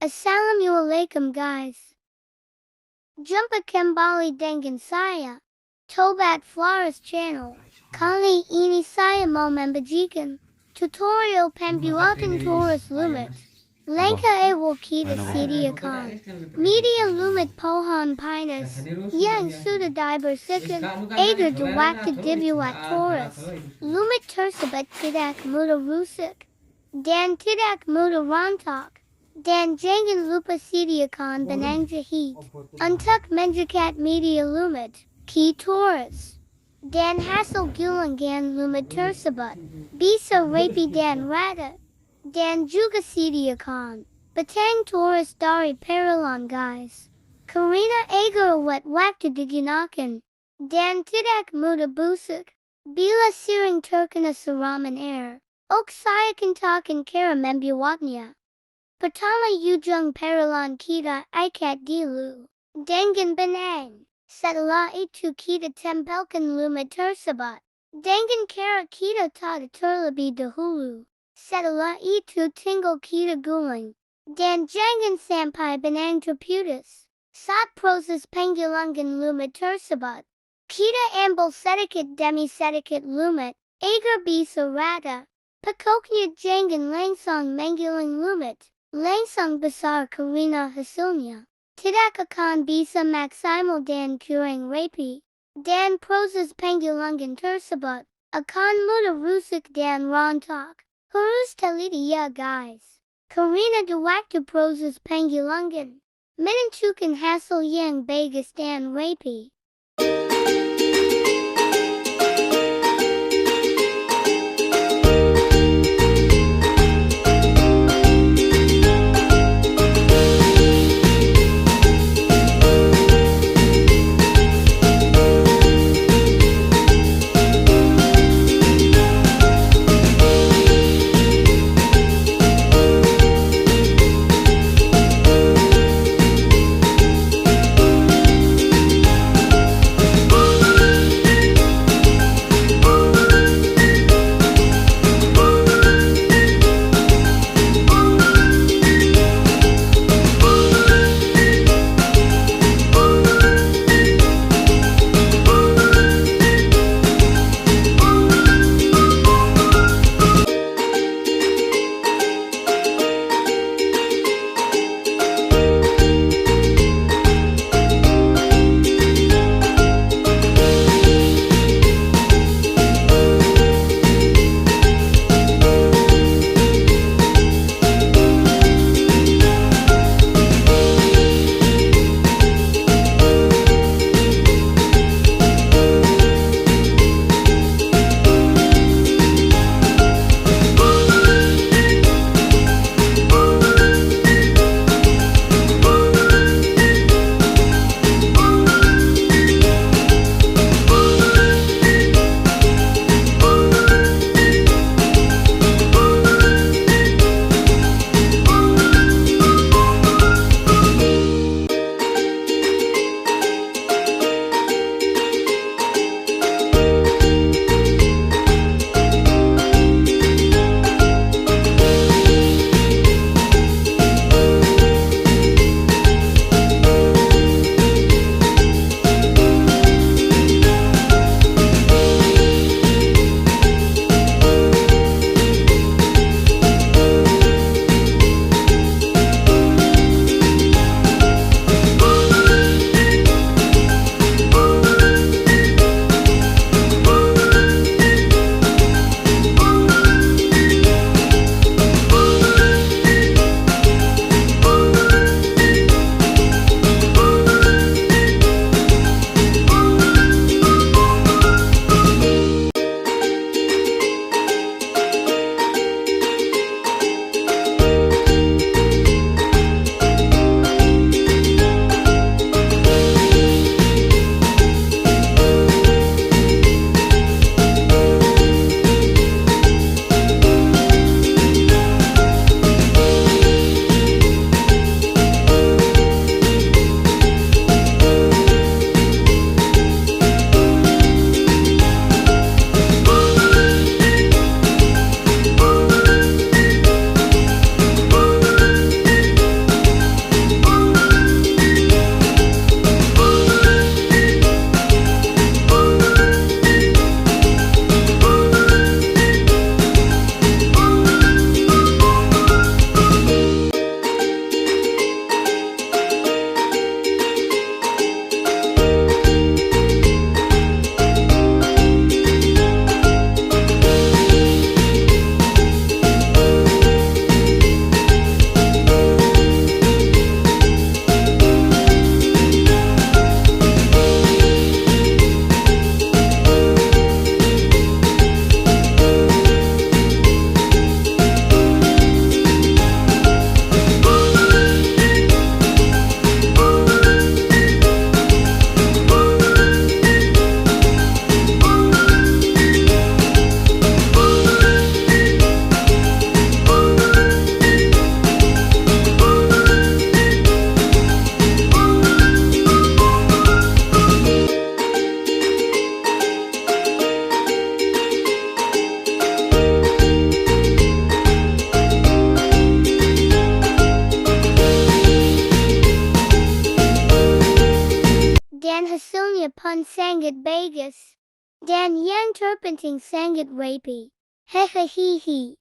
Assalamualaikum guys. Jumpa kembali dengan saya, Tobat Flores channel. Kali ini saya mau memberikan tutorial pembuatan turus lumut. Langkah awal kita sediakan media lumut pohon pinus yang sudah dibersihkan agar waktu dibuat turus. Lumut tersebut tidak mudah rusak dan tidak mudah rontok. Dan jangan lupa sediakan benang jahit untuk mengikat media lumut ke turus. Dan hasil gulungan lumut tersebut bisa rapi dan rata. Dan juga sediakan batang turus dari paralon guys. Karena agar awet waktu digunakan dan tidak mudah busuk bila sering terkena siraman air. Saya katakan cara membuatnya. Pertama ujung paralon kita ikat dulu dengan benang. Setelah itu kita tempelkan lumut tersebut dengan cara kita tata terlebih dahulu. Setelah itu tinggal kita gulung dan jangan sampai benang terputus. Saat proses penggilingan lumut tersebut, kita ambil sedikit demi sedikit lumut agar bisa rata. Pokoknya jangan langsung menggiling lumut. Langsung besar karena hasilnya tidak akan bisa maksimal dan kurang rapi. Dan proses penggilingan tersebut akan mudah rusak dan rontok. Harus teliti ya guys. Karena di waktu proses penggilingan menentukan hasil yang bagus dan rapi. pun sangat bagus. Dan yang terpenting sangat rapi. Hehehe.